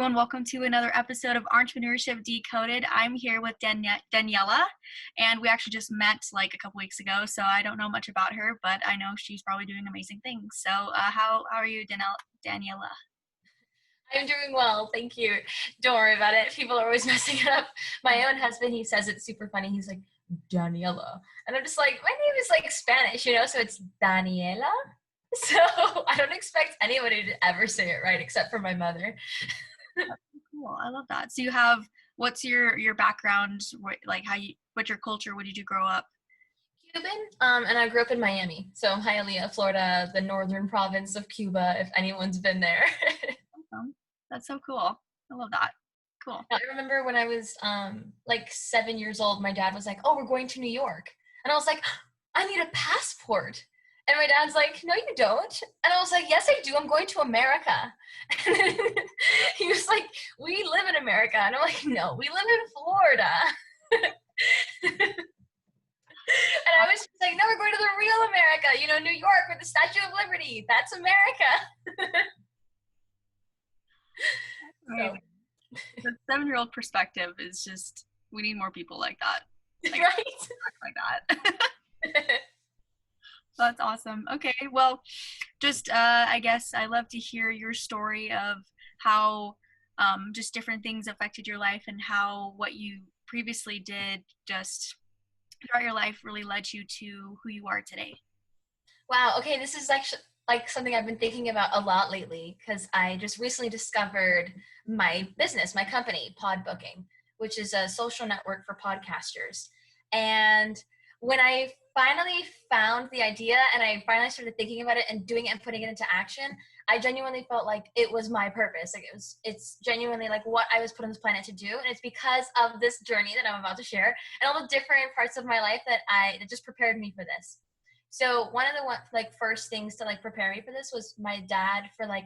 everyone. Welcome to another episode of Entrepreneurship Decoded. I'm here with Daniela, and we actually just met like a couple weeks ago, so I don't know much about her, but I know she's probably doing amazing things. So how are you, Daniela? I'm doing well, thank you. Don't worry about it. People are always messing it up. My own husband, he says it's super funny. He's like, Daniela. And I'm just like, my name is like Spanish, so it's Daniela. So I don't expect anybody to ever say it right except for my mother. Cool. I love that. So what's your background, like what's your culture? Where did you grow up? Cuban, and I grew up in Miami. So Hialeah, Florida, the northern province of Cuba, if anyone's been there. Awesome. That's so cool. I love that. Cool. I remember when I was like 7 years old, my dad was like, "Oh, we're going to New York." And I was like, "I need a passport." And my dad's like, "No, you don't." And I was like, "Yes, I do. I'm going to America." And then he was like, "We live in America." And I'm like, "No, we live in Florida." And I was just like, "No, we're going to the real America, New York with the Statue of Liberty. That's America." So. The 7-year-old perspective is just, we need more people like that. Right? Like that. That's awesome. Okay, well, just I guess I love to hear your story of how just different things affected your life and how what you previously did just throughout your life really led you to who you are today. Wow, okay, this is actually like something I've been thinking about a lot lately because I just recently discovered my business, my company, Podbooking, which is a social network for podcasters. And when I finally found the idea and I finally started thinking about it and doing it and putting it into action, I genuinely felt like it was my purpose. Like it's genuinely like what I was put on this planet to do. And it's because of this journey that I'm about to share and all the different parts of my life that just prepared me for this. So one of the first things to prepare me for this was my dad for my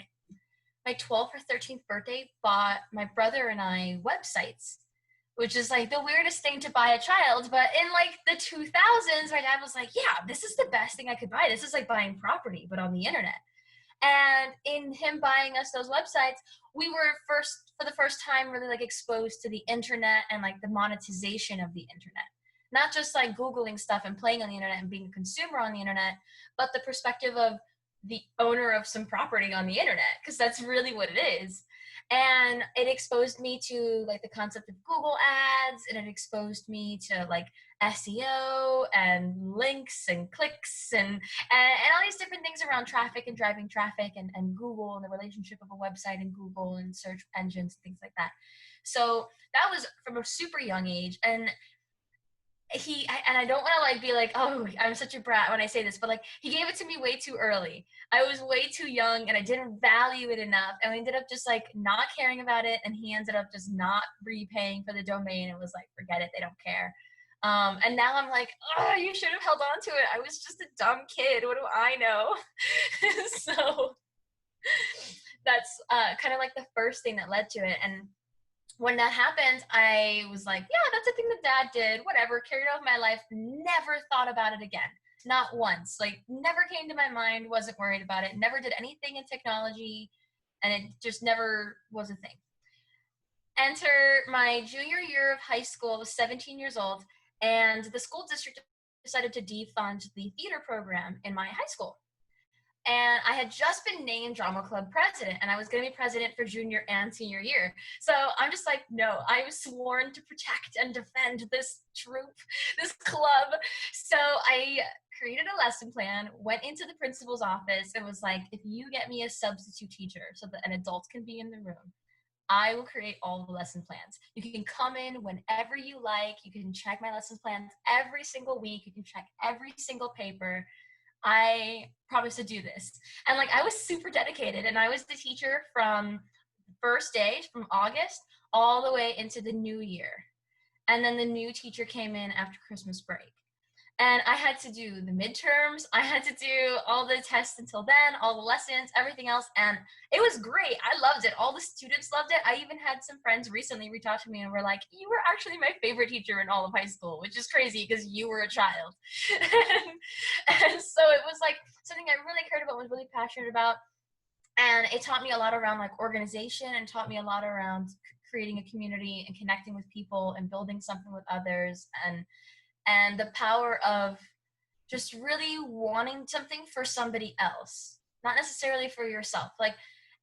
12th or 13th birthday bought my brother and I websites, which is like the weirdest thing to buy a child. But in the 2000s, my dad was like, "Yeah, this is the best thing I could buy. This is like buying property, but on the internet." And in him buying us those websites, we were for the first time really exposed to the internet and the monetization of the internet. Not just Googling stuff and playing on the internet and being a consumer on the internet, but the perspective of the owner of some property on the internet, because that's really what it is. And it exposed me to the concept of Google ads, and it exposed me to SEO and links and clicks and all these different things around traffic and driving traffic and Google and the relationship of a website and Google and search engines, things like that. So that was from a super young age. And I don't want to be like, "Oh, I'm such a brat" when I say this, but he gave it to me way too early. I was way too young and I didn't value it enough. And we ended up just not caring about it. And he ended up just not repaying for the domain. It was forget it. They don't care. And now I'm like, "Oh, you should have held on to it. I was just a dumb kid. What do I know?" So that's kind of the first thing that led to it. And when that happened, I was like, "Yeah, that's a thing that Dad did, whatever," carried on with my life, never thought about it again. Not once, never came to my mind, wasn't worried about it, never did anything in technology, and it just never was a thing. Enter my junior year of high school. I was 17 years old, and the school district decided to defund the theater program in my high school. And I had just been named drama club president, and I was going to be president for junior and senior year. So I'm just like, no, I was sworn to protect and defend this troop, this club. So I created a lesson plan, went into the principal's office, and was like, "If you get me a substitute teacher so that an adult can be in the room, I will create all the lesson plans. You can come in whenever you like. You can check my lesson plans every single week. You can check every single paper. I promise to do this." And I was super dedicated, and I was the teacher from first day, from August all the way into the new year. And then the new teacher came in after Christmas break. And I had to do the midterms. I had to do all the tests until then, all the lessons, everything else. And it was great. I loved it. All the students loved it. I even had some friends recently reach out to me and were like, "You were actually my favorite teacher in all of high school," which is crazy because you were a child. And so it was something I really cared about, was really passionate about. And it taught me a lot around like organization, and taught me a lot around creating a community and connecting with people and building something with others, and the power of just really wanting something for somebody else, not necessarily for yourself. Like,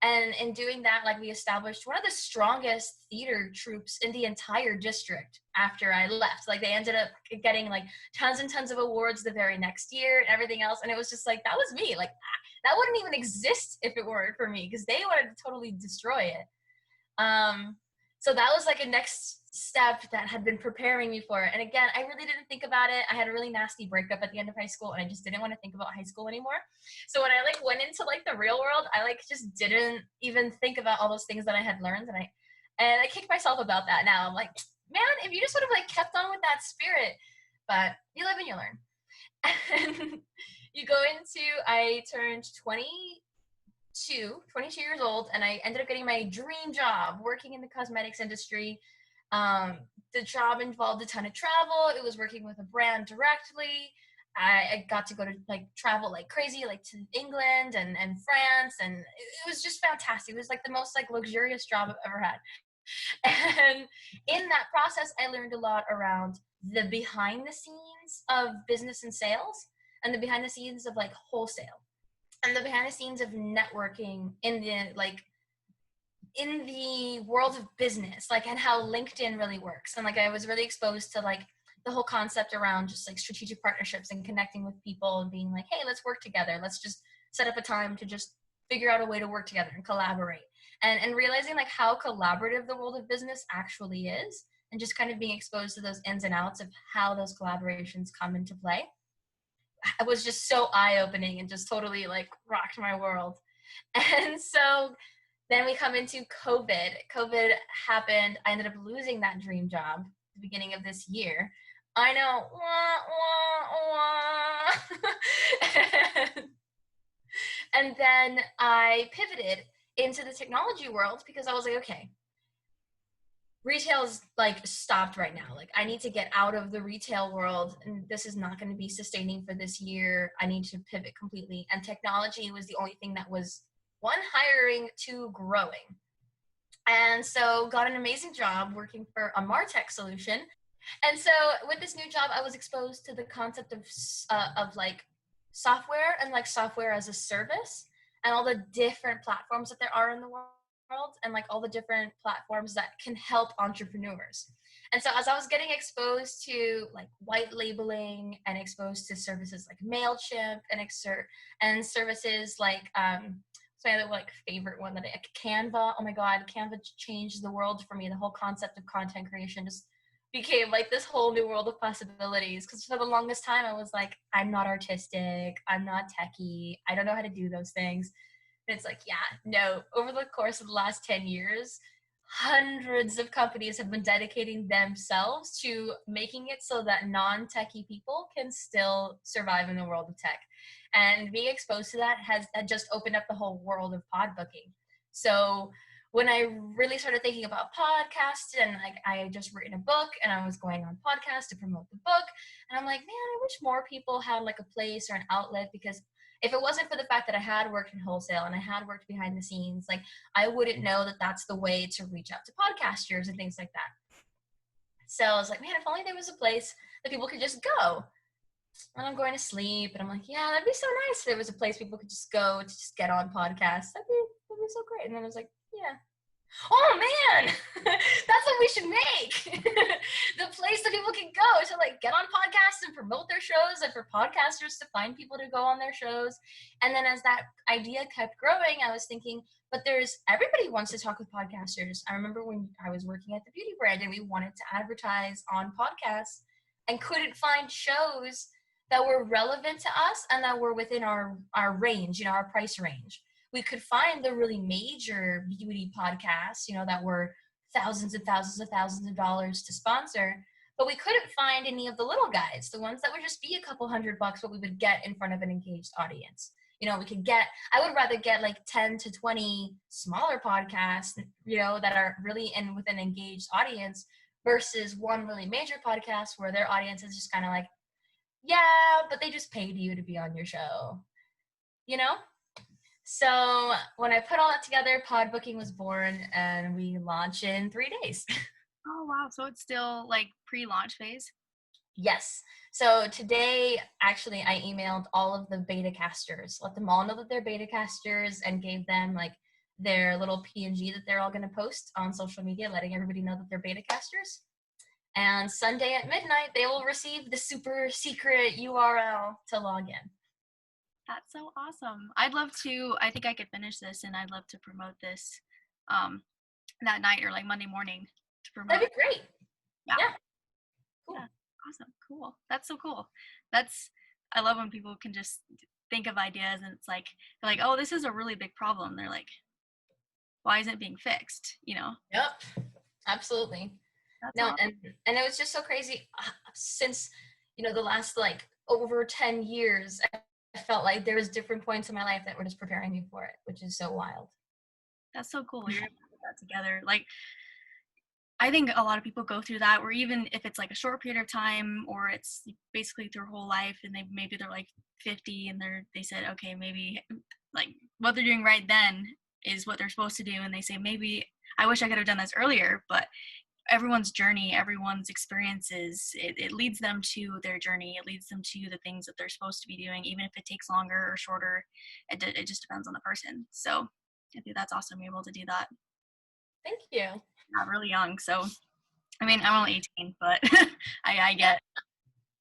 and in doing that, like, we established one of the strongest theater troupes in the entire district after I left. Like, they ended up getting like tons and tons of awards the very next year and everything else. And it was just like, that was me. Like, that wouldn't even exist if it weren't for me, because they wanted to totally destroy it. So that was like a next step that had been preparing me for it. And again, I really didn't think about it. I had a really nasty breakup at the end of high school, and I just didn't want to think about high school anymore. So when I like went into like the real world, I like just didn't even think about all those things that I had learned. And I kick myself about that now. I'm like, man, if you just would have like kept on with that spirit. But you live and you learn. And you go into, I turned 22 years old, and I ended up getting my dream job working in the cosmetics industry. The job involved a ton of travel. It was working with a brand directly. I got to go to like travel like crazy, like to England and France, and it was just fantastic. It was like the most like luxurious job I've ever had. And in that process, I learned a lot around the behind the scenes of business and sales, and the behind the scenes of like wholesale, and the behind the scenes of networking in the world of business, like, and how LinkedIn really works. And like, I was really exposed to like the whole concept around just like strategic partnerships and connecting with people and being like, hey, let's work together. Let's just set up a time to just figure out a way to work together and collaborate. And realizing like how collaborative the world of business actually is, and just kind of being exposed to those ins and outs of how those collaborations come into play. It was just so eye-opening and just totally like rocked my world. And so then we come into COVID. COVID happened. I ended up losing that dream job at the beginning of this year. I know. And then I pivoted into the technology world because I was like, okay, retail's like stopped right now. Like, I need to get out of the retail world, and this is not going to be sustaining for this year. I need to pivot completely. And technology was the only thing that was, one, hiring, two, growing. And so got an amazing job working for a MarTech solution. And so with this new job, I was exposed to the concept of like software and like software as a service, and all the different platforms that there are in the world, and like all the different platforms that can help entrepreneurs. And so as I was getting exposed to like white labeling, and exposed to services like MailChimp, and services like so I had like favorite one that Canva. Oh my God, Canva changed the world for me. The whole concept of content creation just became like this whole new world of possibilities. Because for the longest time, I was like, I'm not artistic, I'm not techie, I don't know how to do those things. And it's like, yeah, no. Over the course of the last 10 years, hundreds of companies have been dedicating themselves to making it so that non-techie people can still survive in the world of tech. And being exposed to that had just opened up the whole world of Podbooking. So when I really started thinking about podcasts, and like I had just written a book and I was going on podcasts to promote the book, and I'm like, man, I wish more people had like a place or an outlet, because if it wasn't for the fact that I had worked in wholesale and I had worked behind the scenes, like I wouldn't know that that's the way to reach out to podcasters and things like that. So I was like, man, if only there was a place that people could just go. And I'm going to sleep, and I'm like, yeah, that'd be so nice if there was a place people could just go to just get on podcasts. That'd be so great. And then I was like, yeah. Oh man, that's what we should make. The place that people can go to like get on podcasts and promote their shows, and for podcasters to find people to go on their shows. And then as that idea kept growing, I was thinking, but everybody wants to talk with podcasters. I remember when I was working at the beauty brand and we wanted to advertise on podcasts and couldn't find shows that were relevant to us and that were within our range, our price range. We could find the really major beauty podcasts, that were thousands and thousands and thousands of dollars to sponsor, but we couldn't find any of the little guys, the ones that would just be a couple $100, what we would get in front of an engaged audience. I would rather get like 10 to 20 smaller podcasts, that are really with an engaged audience, versus one really major podcast where their audience is just kind of like, yeah, but they just paid you to be on your show, So when I put all that together, Podbooking was born, and we launch in 3 days. Oh, wow. So it's still like pre-launch phase? Yes. So today, actually, I emailed all of the beta casters, let them all know that they're beta casters, and gave them like their little PNG that they're all going to post on social media, letting everybody know that they're beta casters. And Sunday at midnight, they will receive the super secret URL to log in. That's so awesome. I'd love to, I think I could finish this and I'd love to promote this um, that night or like Monday morning to promote That'd it. be great. Yeah. Yeah. Cool. Yeah. Awesome. Cool. That's so cool. That's, I love when people can just think of ideas and it's like, they're like, oh, this is a really big problem. They're like, why isn't it being fixed? You know? Yep. Absolutely. That's No, awesome. and it was just so crazy since, the last like over 10 years, I felt like there was different points in my life that were just preparing me for it, which is so wild. That's so cool. You're able to put that together. Like, I think a lot of people go through that, or even if it's like a short period of time, or it's basically their whole life, and maybe they're like 50, and they said, okay, maybe like what they're doing right then is what they're supposed to do, and they say maybe I wish I could have done this earlier, but everyone's journey, everyone's experiences, it leads them to their journey. It leads them to the things that they're supposed to be doing, even if it takes longer or shorter. It just depends on the person. So I think that's awesome. You're able to do that. Thank you. Not really young, so I mean, I'm only 18, but I Yeah, get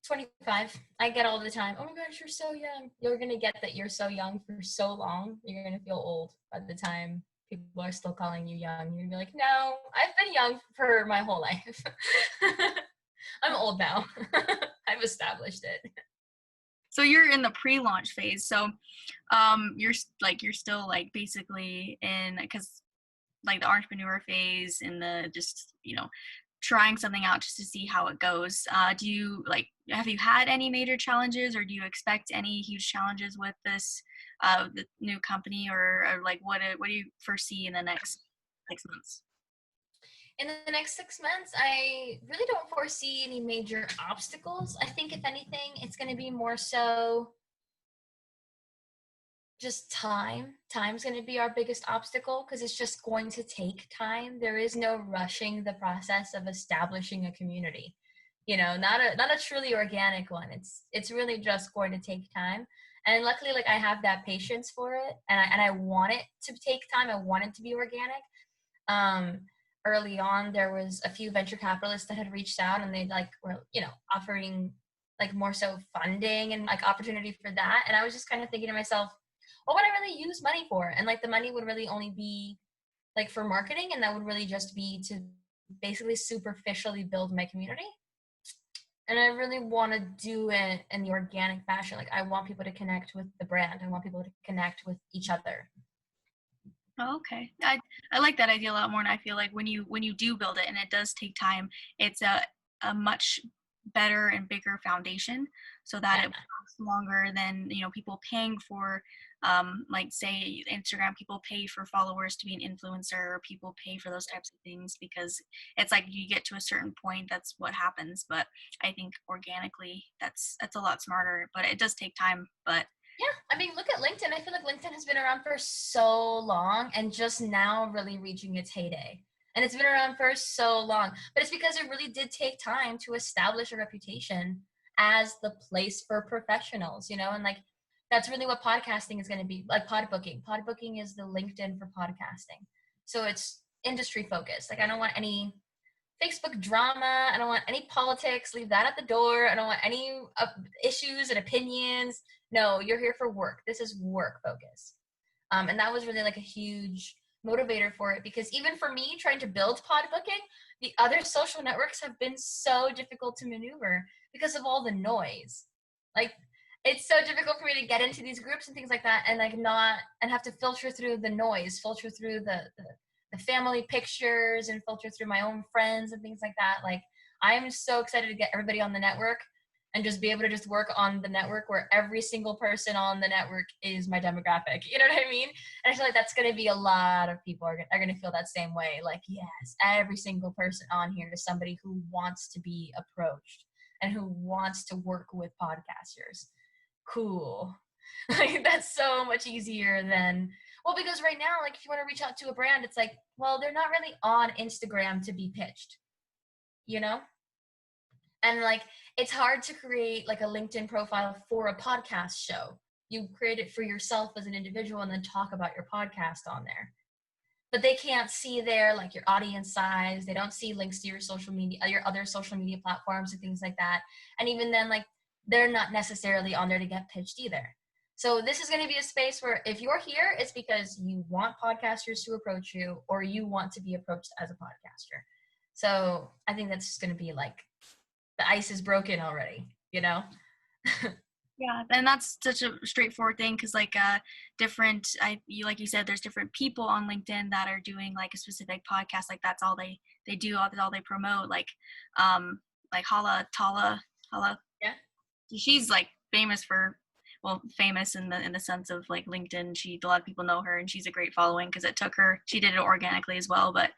25. I get all the time, oh my gosh, you're so young. You're going to get that you're so young for so long. You're going to feel old by the time people are still calling you young. You're going to be like, no, I've been young for my whole life. I'm old now. I've established it. so you're in the pre-launch phase. So you're still like basically in because like the entrepreneur phase and the just trying something out just to see how it goes. Do you like have you had any major challenges or do you expect any huge challenges with this the new company or like what do you foresee in the next 6 months? In the next 6 months, I really don't foresee any major obstacles. I think, if anything, it's going to be more so just time. Time's going to be our biggest obstacle because it's just going to take time. There is no rushing the process of establishing a community. Not a truly organic one. It's really just going to take time. And luckily, like, I have that patience for it, and I want it to take time. I want it to be organic. Um, Early on, there was a few venture capitalists that had reached out, and they like were offering like more so funding and like opportunity for that. And I was just kind of thinking to myself, what would I really use money for? And like the money would really only be like for marketing, and that would really just be to basically superficially build my community. And I really want to do it in the organic fashion. Like, I want people to connect with the brand. I want people to connect with each other. Oh, okay. I like that idea a lot more, and I feel like when you do build it, and it does take time, it's a much better and bigger foundation, so that Yeah. it lasts longer than people paying for, like say Instagram, people pay for followers to be an influencer, or people pay for those types of things because it's like you get to a certain point, that's what happens. But I think organically, that's a lot smarter, but it does take time. But Yeah, I mean, look at LinkedIn. I feel like LinkedIn has been around for so long and just now really reaching its heyday. And it's been around for so long, but it's because it really did take time to establish a reputation as the place for professionals, and like that's really what podcasting is going to be like. Podbooking. Podbooking is the LinkedIn for podcasting. So it's industry focused. Like, I don't want any Facebook drama. I don't want any politics. Leave that at the door. I don't want any issues and opinions. No, you're here for work. This is work focus. And that was really like a huge motivator for it, because even for me trying to build Podbooking, the other social networks have been so difficult to maneuver because of all the noise. Like, it's so difficult for me to get into these groups and things like that, and like not and have to filter through the noise, filter through the family pictures, and filter through my own friends and things like that. Like, I'm so excited to get everybody on the network and just be able to just work on the network where every single person on the network is my demographic. You know what I mean? And I feel like that's going to be a lot of people are going to feel that same way. Like, yes, every single person on here is somebody who wants to be approached and who wants to work with podcasters. Cool. Like, that's so much easier than, well, because right now, like, if you want to reach out to a brand, it's like, well, they're not really on Instagram to be pitched, you know? And like, it's hard to create like a LinkedIn profile for a podcast show. You create it for yourself as an individual and then talk about your podcast on there. But they can't see there like your audience size. They don't see links to your social media, your other social media platforms and things like that. And even then, like, they're not necessarily on there to get pitched either. So this is going to be a space where if you're here, it's because you want podcasters to approach you or you want to be approached as a podcaster. So I think that's just going to be like, the ice is broken already, you know? Yeah, and that's such a straightforward thing because like like you said, there's different people on LinkedIn that are doing like a specific podcast, like that's all they do, all they promote, like Hala. Yeah. She's like famous for, well, famous in the sense of like LinkedIn. A lot of people know her and she's a great following because she did it organically as well. But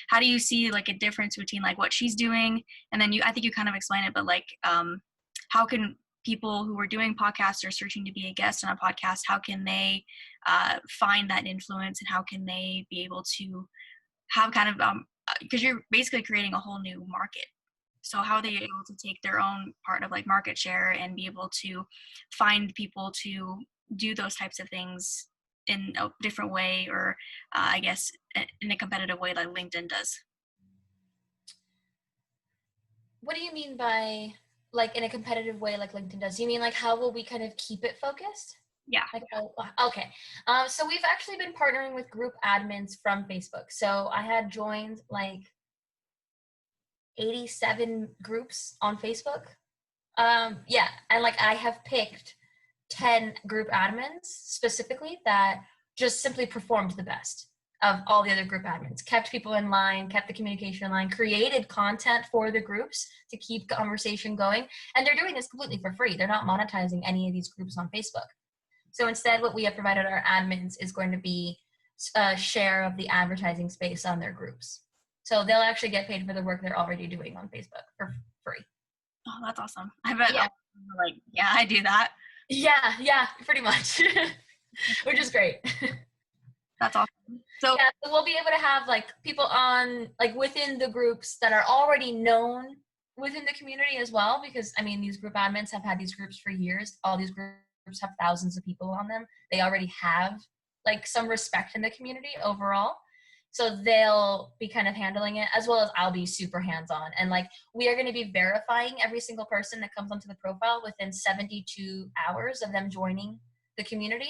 how do you see like a difference between like what she's doing and then I think you kind of explain it, but like how can people who are doing podcasts or searching to be a guest on a podcast, how can they find that influence and how can they be able to have kind of, because you're basically creating a whole new market. So how are they able to take their own part of like market share and be able to find people to do those types of things in a different way or I guess in a competitive way like LinkedIn does? What do you mean by like in a competitive way like LinkedIn does? You mean like how will we kind of keep it focused? Yeah. Like, okay. So we've actually been partnering with group admins from Facebook. So I had joined like 87 groups on Facebook. Yeah, and like I have picked 10 group admins specifically that just simply performed the best of all the other group admins, kept people in line, kept the communication in line, created content for the groups to keep conversation going. And they're doing this completely for free. They're not monetizing any of these groups on Facebook. So instead, what we have provided our admins is going to be a share of the advertising space on their groups. So they'll actually get paid for the work they're already doing on Facebook for free. Oh, that's awesome. I bet like, yeah, I do that. Yeah, pretty much. Which is great. That's awesome. So yeah, so we'll be able to have like people on like within the groups that are already known within the community as well, because I mean these group admins have had these groups for years. All these groups have thousands of people on them. They already have like some respect in the community overall. So they'll be kind of handling it, as well as I'll be super hands-on. And like we are going to be verifying every single person that comes onto the profile within 72 hours of them joining the community.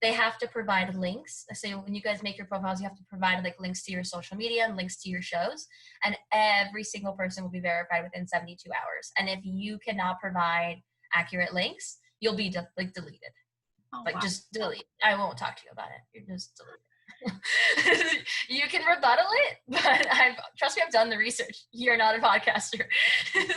They have to provide links. So when you guys make your profiles, you have to provide like links to your social media and links to your shows. And every single person will be verified within 72 hours. And if you cannot provide accurate links, you'll be like deleted. Oh, like wow. Just delete. I won't talk to you about it. You're just deleted. You can rebuttal it, but trust me, I've done the research. You're not a podcaster.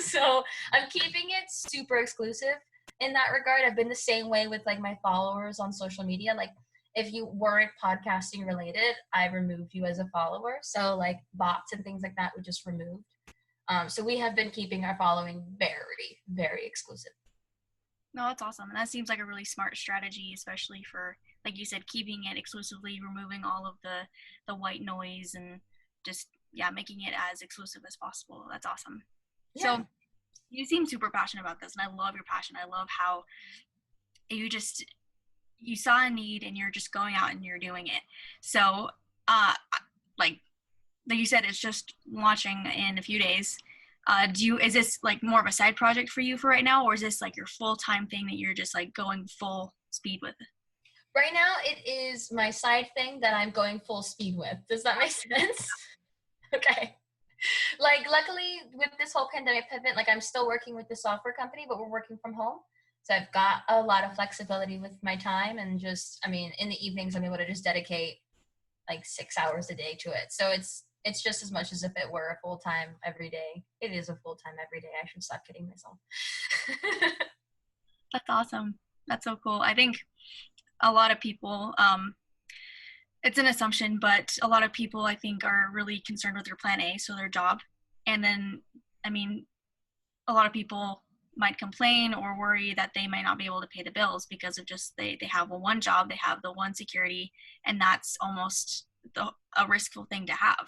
So I'm keeping it super exclusive in that regard. I've been the same way with like my followers on social media. Like if you weren't podcasting related, I removed you as a follower. So like bots and things like that were just removed. So we have been keeping our following very, very exclusive. No, that's awesome. And that seems like a really smart strategy, especially for, like you said, keeping it exclusively, removing all of the white noise and just, yeah, making it as exclusive as possible. That's awesome. Yeah. So you seem super passionate about this, and I love your passion. I love how you saw a need and you're just going out and you're doing it. So, like you said, it's just launching in a few days. Is this like more of a side project for you for right now, or is this like your full-time thing that you're just like going full speed with? Right now, it is my side thing that I'm going full speed with. Does that make sense? Okay. Like, luckily, with this whole pandemic pivot, like I'm still working with the software company, but we're working from home. So I've got a lot of flexibility with my time, and just, I mean, in the evenings, I'm able to just dedicate like 6 hours a day to it. So it's just as much as if it were a full-time every day. It is a full-time every day. I should stop kidding myself. That's awesome. That's so cool. I think a lot of people, it's an assumption, but a lot of people I think are really concerned with their plan A, so their job. And then, I mean, a lot of people might complain or worry that they might not be able to pay the bills because of just they have one job, they have the one security, and that's almost a riskful thing to have.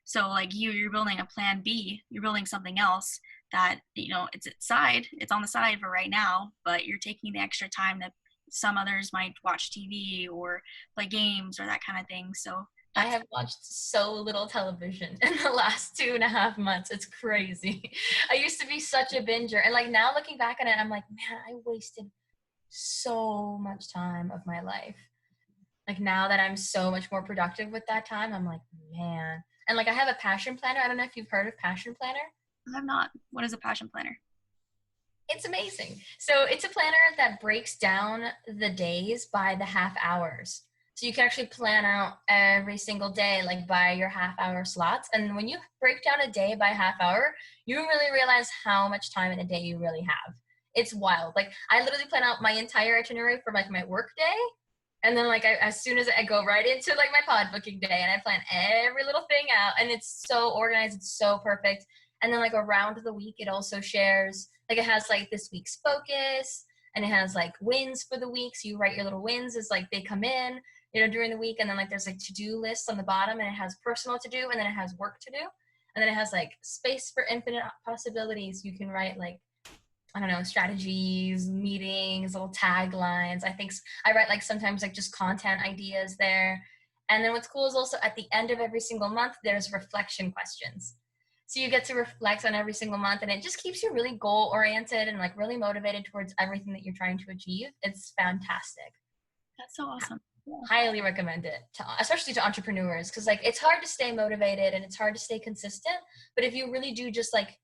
So like you're building a plan B, you're building something else that, you know, it's on the side for right now, but you're taking the extra time that some others might watch TV or play games or that kind of thing. So I have watched so little television in the last 2.5 months. It's crazy. I used to be such a binger. And like now looking back on it, I'm like, man, I wasted so much time of my life. Like now that I'm so much more productive with that time, I'm like, man. And like I have a passion planner. I don't know if you've heard of passion planner. I'm not. What is a passion planner? It's amazing. So it's a planner that breaks down the days by the half hours. So you can actually plan out every single day, like by your half-hour slots. And when you break down a day by half hour, you really realize how much time in a day you really have. It's wild. Like I literally plan out my entire itinerary for like my work day. And then like as soon as I go right into like my pod booking day, and I plan every little thing out, and it's so organized, it's so perfect. And then like around the week, it also shares, like it has like this week's focus, and it has like wins for the week. So you write your little wins as like they come in, you know, during the week. And then like there's like to-do lists on the bottom, and it has personal to do, and then it has work to do. And then it has like space for infinite possibilities. You can write like, I don't know, strategies, meetings, little taglines. I write like sometimes like just content ideas there. And then what's cool is also at the end of every single month, there's reflection questions. So you get to reflect on every single month, and it just keeps you really goal oriented and like really motivated towards everything that you're trying to achieve. It's fantastic. That's so awesome. Yeah. Highly recommend it, especially to entrepreneurs, because like it's hard to stay motivated and it's hard to stay consistent. But if you really do just like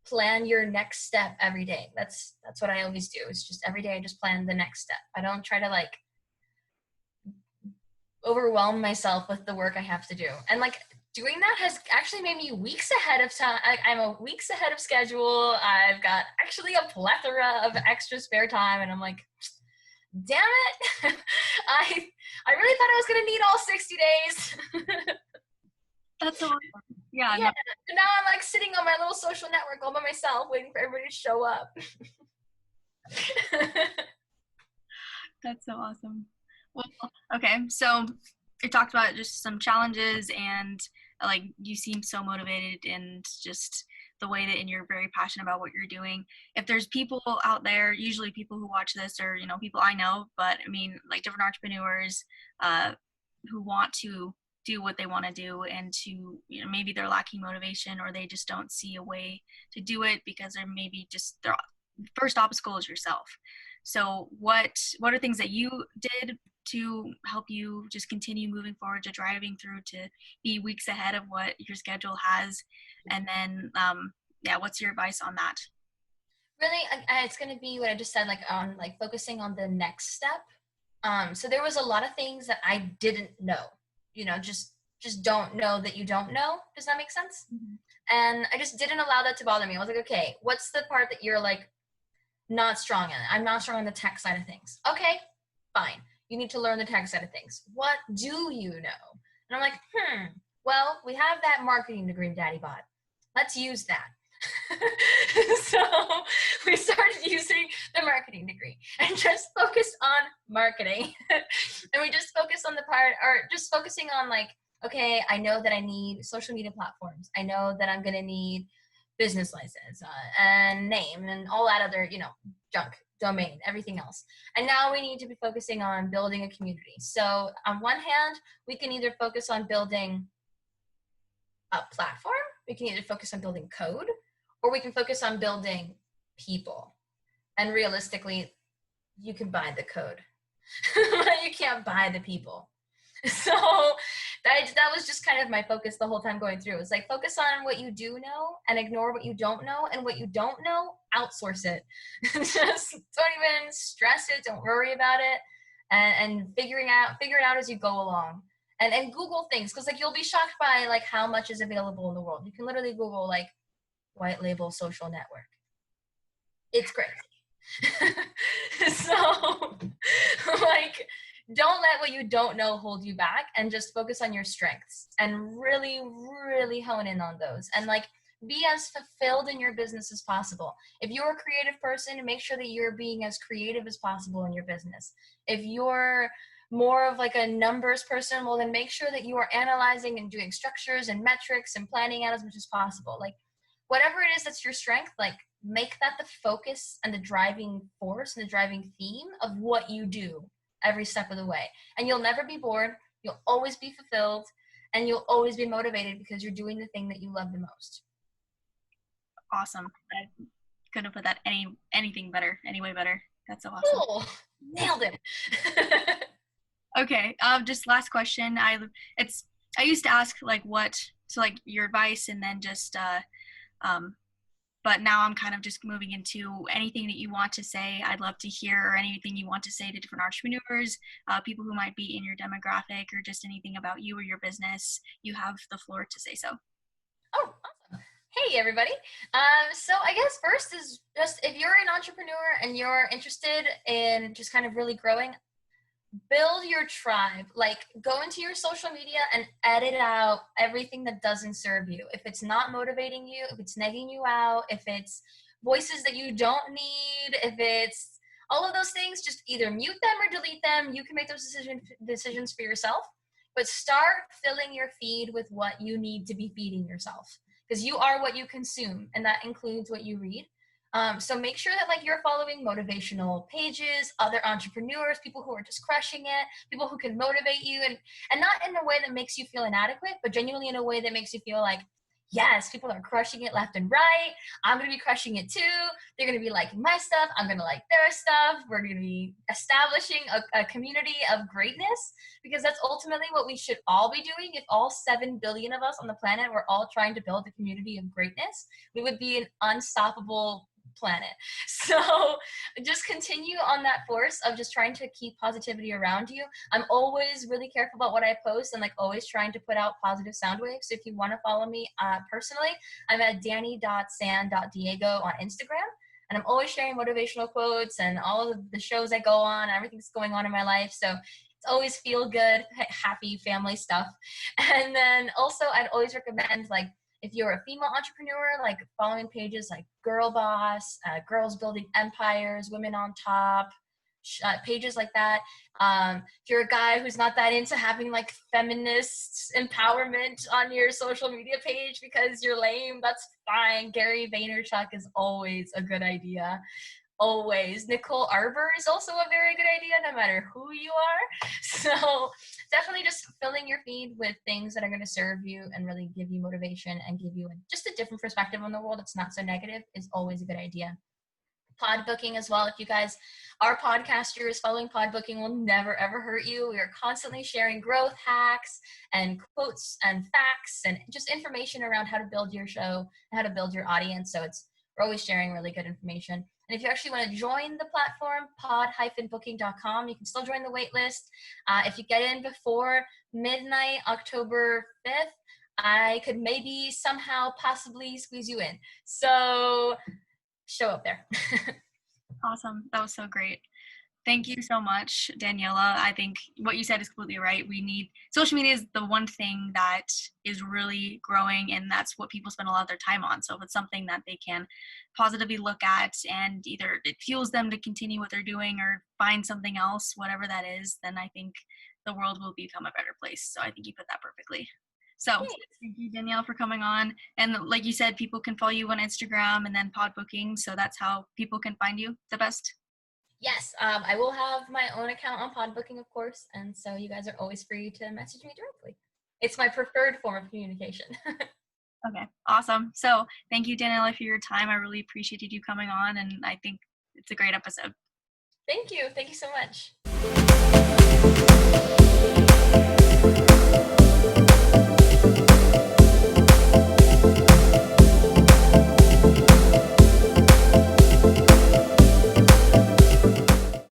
plan your next step every day, that's what I always do. It's just every day I just plan the next step. I don't try to like overwhelm myself with the work I have to do. And like doing that has actually made me weeks ahead of time. I'm weeks ahead of schedule. I've got actually a plethora of extra spare time, and I'm like, damn it. I really thought I was going to need all 60 days. That's so awesome. Yeah. Yeah. No. Now I'm like sitting on my little social network all by myself, waiting for everybody to show up. That's so awesome. Well, okay. So you talked about just some challenges, and like you seem so motivated and just the way that, and you're very passionate about what you're doing. If there's people out there, usually people who watch this, or, you know, people I know, but I mean like different entrepreneurs who want to do what they want to do, and to, you know, maybe they're lacking motivation, or they just don't see a way to do it because they're maybe just their first obstacle is yourself. So what are things that you did to help you just continue moving forward, to driving through, to be weeks ahead of what your schedule has? And then what's your advice on that? Really, it's going to be what I just said, like on like focusing on the next step. So there was a lot of things that I didn't know, you know, just don't know that you don't know. Does that make sense? Mm-hmm. And I just didn't allow that to bother me. I was like, okay, what's the part that you're like not strong in? I'm not strong on the tech side of things. Okay, fine. You need to learn the tech side of things. What do you know? And I'm like, well, we have that marketing degree, Daddy Bot. Let's use that. So we started using the marketing degree and just focused on marketing. And we just focused on the part, or just focusing on like, okay, I know that I need social media platforms. I know that I'm going to need business license and name and all that other, you know, junk, domain, everything else. And now we need to be focusing on building a community. So on one hand, we can either focus on building a platform, we can either focus on building code, or we can focus on building people. And realistically, you can buy the code, but you can't buy the people. So that was just kind of my focus the whole time going through. It was like, focus on what you do know and ignore what you don't know. And what you don't know, outsource it. Just don't even stress it. Don't worry about it. And figure it out as you go along. And Google things, because like you'll be shocked by like how much is available in the world. You can literally Google like white label social network. It's crazy. So like, don't let what you don't know hold you back, and just focus on your strengths and really, really hone in on those. And like, be as fulfilled in your business as possible. If you're a creative person, make sure that you're being as creative as possible in your business. If you're more of like a numbers person, well, then make sure that you are analyzing and doing structures and metrics and planning out as much as possible. Like whatever it is that's your strength, like make that the focus and the driving force and the driving theme of what you do every step of the way. And you'll never be bored. You'll always be fulfilled, and you'll always be motivated because you're doing the thing that you love the most. Awesome. I couldn't have put that anything better, any way better. That's so awesome. Cool. Nailed it. Okay. Just last question. I used to ask like your advice, and then just but now I'm kind of just moving into anything that you want to say. I'd love to hear, or anything you want to say to different entrepreneurs, people who might be in your demographic, or just anything about you or your business. You have the floor to say so. Oh, awesome. Hey, everybody. So I guess first is just, if you're an entrepreneur and you're interested in just kind of really growing, build your tribe. Like, go into your social media and edit out everything that doesn't serve you. If it's not motivating you, if it's negging you out, if it's voices that you don't need, if it's all of those things, just either mute them or delete them. You can make those decisions for yourself, but start filling your feed with what you need to be feeding yourself, because you are what you consume, and that includes what you read. So make sure that like you're following motivational pages, other entrepreneurs, people who are just crushing it, people who can motivate you, and not in a way that makes you feel inadequate, but genuinely in a way that makes you feel like, yes, people are crushing it left and right. I'm going to be crushing it too. They're going to be liking my stuff. I'm going to like their stuff. We're going to be establishing a community of greatness, because that's ultimately what we should all be doing. If all 7 billion of us on the planet were all trying to build a community of greatness, we would be an unstoppable planet. So just continue on that force of just trying to keep positivity around you. I'm always really careful about what I post, and like always trying to put out positive sound waves. So if you want to follow me personally, I'm at danny.san.diego on Instagram, and I'm always sharing motivational quotes and all of the shows I go on, everything that's going on in my life. So it's always feel good, happy family stuff. And then also I'd always recommend, like, if you're a female entrepreneur, like following pages like Girl Boss, Girls Building Empires, Women on Top, pages like that. If you're a guy who's not that into having like feminist empowerment on your social media page because you're lame, that's fine. Gary Vaynerchuk is always a good idea. Always. Nicole Arbor is also a very good idea, no matter who you are. So definitely just filling your feed with things that are going to serve you and really give you motivation and give you just a different perspective on the world that's not so negative is always a good idea. Podbooking as well. If you guys are podcasters, following Podbooking will never ever hurt you. We are constantly sharing growth hacks and quotes and facts and just information around how to build your show and how to build your audience. So we're always sharing really good information. And if you actually want to join the platform, pod-booking.com, you can still join the wait list. If you get in before midnight, October 5th, I could maybe somehow possibly squeeze you in. So show up there. Awesome. That was so great. Thank you so much, Daniela. I think what you said is completely right. Social media is the one thing that is really growing, and that's what people spend a lot of their time on. So if it's something that they can positively look at and either it fuels them to continue what they're doing or find something else, whatever that is, then I think the world will become a better place. So I think you put that perfectly. So thank you, Danielle, for coming on. And like you said, people can follow you on Instagram and then Podbooking. So that's how people can find you the best. Yes, I will have my own account on Podbooking, of course, and so you guys are always free to message me directly. It's my preferred form of communication. Okay, awesome. So thank you, Daniela, for your time. I really appreciated you coming on, and I think it's a great episode. Thank you. Thank you so much.